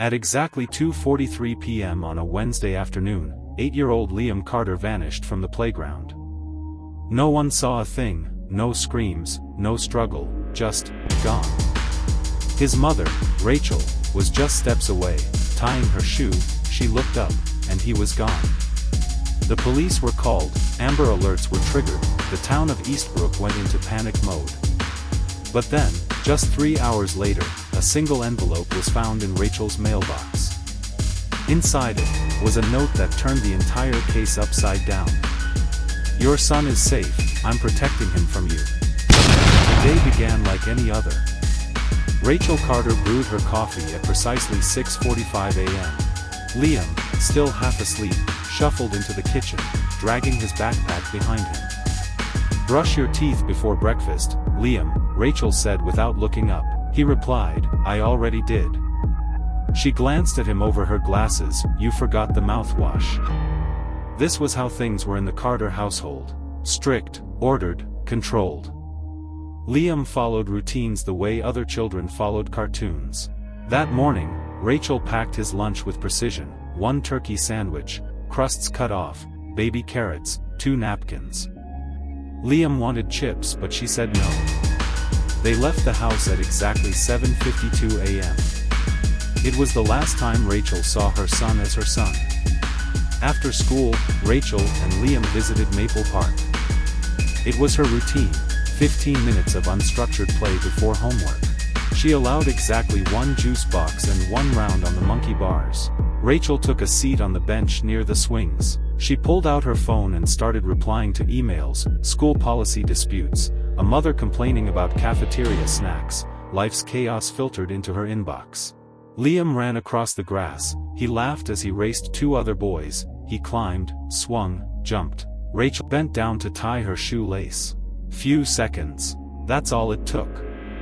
At exactly 2:43 p.m. on a Wednesday afternoon, 8-year-old Liam Carter vanished from the playground. No one saw a thing, no screams, no struggle, just gone. His mother, Rachel, was just steps away, tying her shoe. She looked up, and he was gone. The police were called, Amber Alerts were triggered, the town of Eastbrook went into panic mode. But then, just 3 hours later, a single envelope was found in Rachel's mailbox. Inside it was a note that turned the entire case upside down. "Your son is safe, I'm protecting him from you." The day began like any other. Rachel Carter brewed her coffee at precisely 6:45 a.m. Liam, still half asleep, shuffled into the kitchen, dragging his backpack behind him. "Brush your teeth before breakfast, Liam," Rachel said without looking up. He replied, "I already did." She glanced at him over her glasses. "You forgot the mouthwash." This was how things were in the Carter household. Strict, ordered, controlled. Liam followed routines the way other children followed cartoons. That morning, Rachel packed his lunch with precision: 1 turkey sandwich, crusts cut off, baby carrots, 2 napkins. Liam wanted chips, but she said no. They left the house at exactly 7:52 a.m. It was the last time Rachel saw her son as her son. After school, Rachel and Liam visited Maple Park. It was her routine, 15 minutes of unstructured play before homework. She allowed exactly 1 juice box and 1 round on the monkey bars. Rachel took a seat on the bench near the swings. She pulled out her phone and started replying to emails, school policy disputes, a mother complaining about cafeteria snacks. Life's chaos filtered into her inbox. Liam ran across the grass. He laughed as he raced 2 other boys. He climbed, swung, jumped. Rachel bent down to tie her shoelace. Few seconds. That's all it took.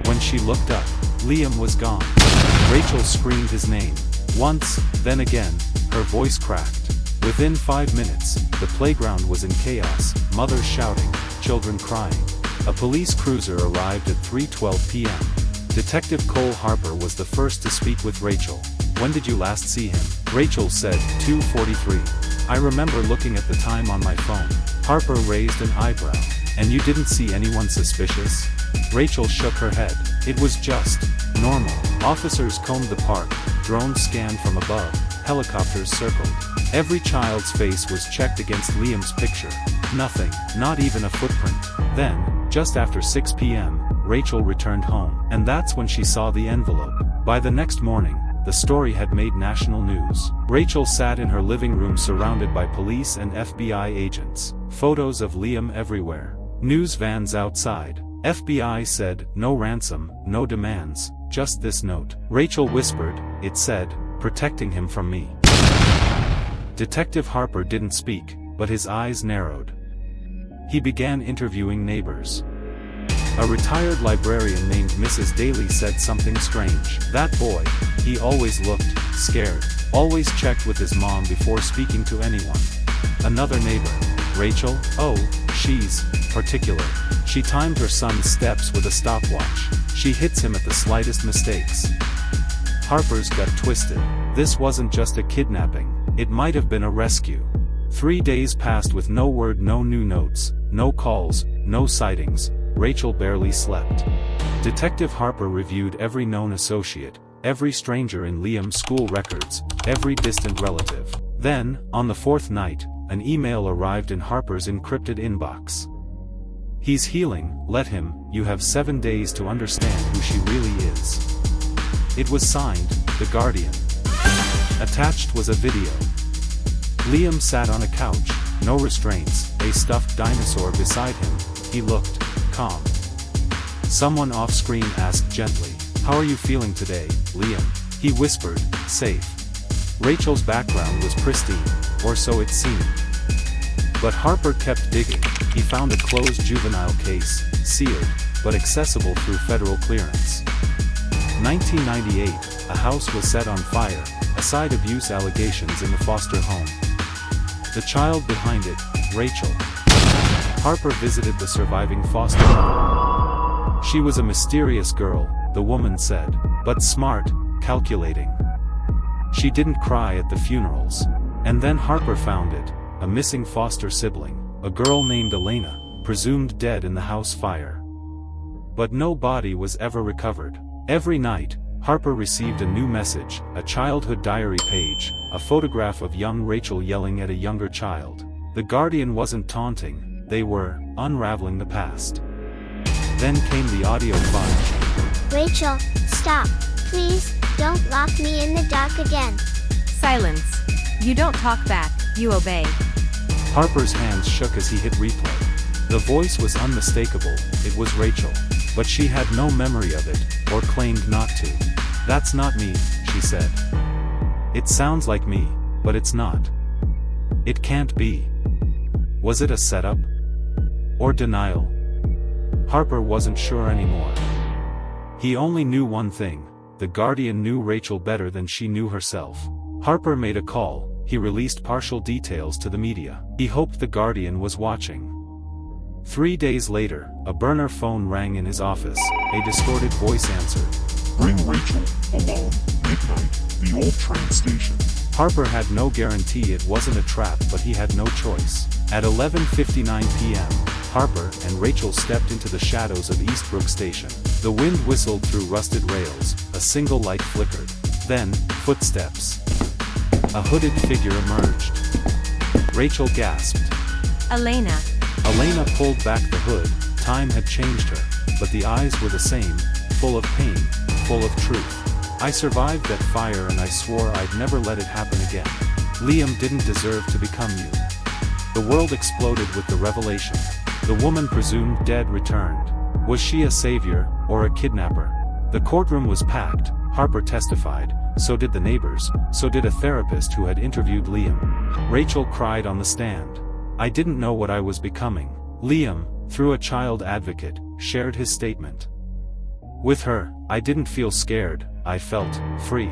When she looked up, Liam was gone. Rachel screamed his name. Once, then again, her voice cracked. Within 5 minutes, the playground was in chaos, mothers shouting, children crying. A police cruiser arrived at 3:12 p.m. Detective Cole Harper was the first to speak with Rachel. "When did you last see him?" Rachel said, 2:43. "I remember looking at the time on my phone." Harper raised an eyebrow. "And you didn't see anyone suspicious?" Rachel shook her head. "It was just normal." Officers combed the park, drones scanned from above, helicopters circled. Every child's face was checked against Liam's picture. Nothing, not even a footprint. Then, just after 6 p.m., Rachel returned home, and that's when she saw the envelope. By the next morning, the story had made national news. Rachel sat in her living room surrounded by police and FBI agents. Photos of Liam everywhere. News vans outside. FBI said, "No ransom, no demands, just this note." Rachel whispered, it said, "Protecting him from me." Detective Harper didn't speak, but his eyes narrowed. He began interviewing neighbors. A retired librarian named Mrs. Daly said something strange. "That boy, he always looked scared, always checked with his mom before speaking to anyone." Another neighbor, "Rachel, oh, she's particular. She timed her son's steps with a stopwatch. She hits him at the slightest mistakes." Harper's gut twisted. This wasn't just a kidnapping, it might have been a rescue. 3 days passed with no word, no new notes, no calls, no sightings. Rachel barely slept. Detective Harper reviewed every known associate, every stranger in Liam's school records, every distant relative. Then, on the 4th night, an email arrived in Harper's encrypted inbox. "He's healing, let him, you have 7 days to understand who she really is." It was signed, The Guardian. Attached was a video. Liam sat on a couch, no restraints, a stuffed dinosaur beside him. He looked calm. Someone off-screen asked gently, "How are you feeling today, Liam?" He whispered, "Safe." Rachel's background was pristine, or so it seemed. But Harper kept digging. He found a closed juvenile case, sealed, but accessible through federal clearance. 1998, a house was set on fire, aside abuse allegations in the foster home. The child behind it, Rachel. Harper visited the surviving foster home. She was a mysterious girl, the woman said, but smart, calculating. She didn't cry at the funerals. And then Harper found it, a missing foster sibling, a girl named Elena, presumed dead in the house fire. But no body was ever recovered. Every night, Harper received a new message, a childhood diary page, a photograph of young Rachel yelling at a younger child. The Guardian wasn't taunting, they were unraveling the past. Then came the audio file. Rachel, stop. Please, don't lock me in the dark again. Silence. You don't talk back, you obey. Harper's hands shook as he hit replay. The voice was unmistakable, it was Rachel. But she had no memory of it, or claimed not to. "That's not me," she said. "It sounds like me, but it's not. It can't be." Was it a setup? Or denial? Harper wasn't sure anymore. He only knew one thing: the Guardian knew Rachel better than she knew herself. Harper made a call. He released partial details to the media. He hoped the Guardian was watching. 3 days later, a burner phone rang in his office. A distorted voice answered. "Bring Rachel, alone, midnight, the old train station." Harper had no guarantee it wasn't a trap, but he had no choice. At 11:59 p.m., Harper and Rachel stepped into the shadows of Eastbrook Station. The wind whistled through rusted rails, a single light flickered. Then, footsteps. A hooded figure emerged. Rachel gasped. Elena. Elena pulled back the hood. Time had changed her, but the eyes were the same, full of pain, full of truth. "I survived that fire and I swore I'd never let it happen again. Liam didn't deserve to become you." The world exploded with the revelation. The woman presumed dead returned. Was she a savior, or a kidnapper? The courtroom was packed. Harper testified, so did the neighbors, so did a therapist who had interviewed Liam. Rachel cried on the stand. "I didn't know what I was becoming." Liam, through a child advocate, shared his statement. "With her, I didn't feel scared, I felt free."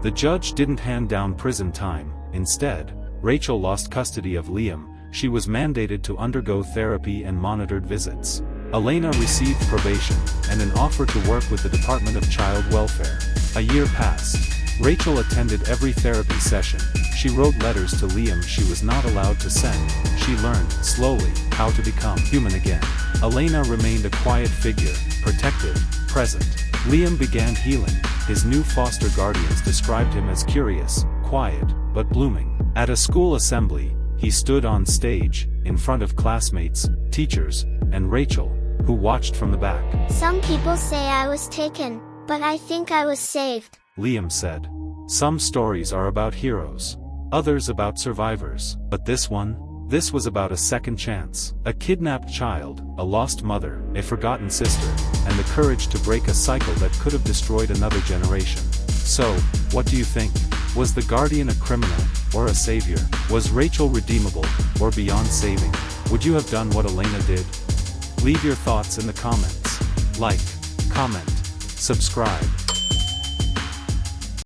The judge didn't hand down prison time. Instead, Rachel lost custody of Liam. She was mandated to undergo therapy and monitored visits. Elena received probation, and an offer to work with the Department of Child Welfare. A year passed. Rachel attended every therapy session. She wrote letters to Liam she was not allowed to send. She learned, slowly, how to become human again. Elena remained a quiet figure, protective, present. Liam began healing. His new foster guardians described him as curious, quiet, but blooming. At a school assembly, he stood on stage, in front of classmates, teachers, and Rachel, who watched from the back. "Some people say I was taken, but I think I was saved," Liam said. "Some stories are about heroes, others about survivors. But this was about a second chance. A kidnapped child, a lost mother, a forgotten sister, and the courage to break a cycle that could have destroyed another generation." So, what do you think? Was the Guardian a criminal, or a savior? Was Rachel redeemable, or beyond saving? Would you have done what Elena did? Leave your thoughts in the comments. Like, comment, subscribe.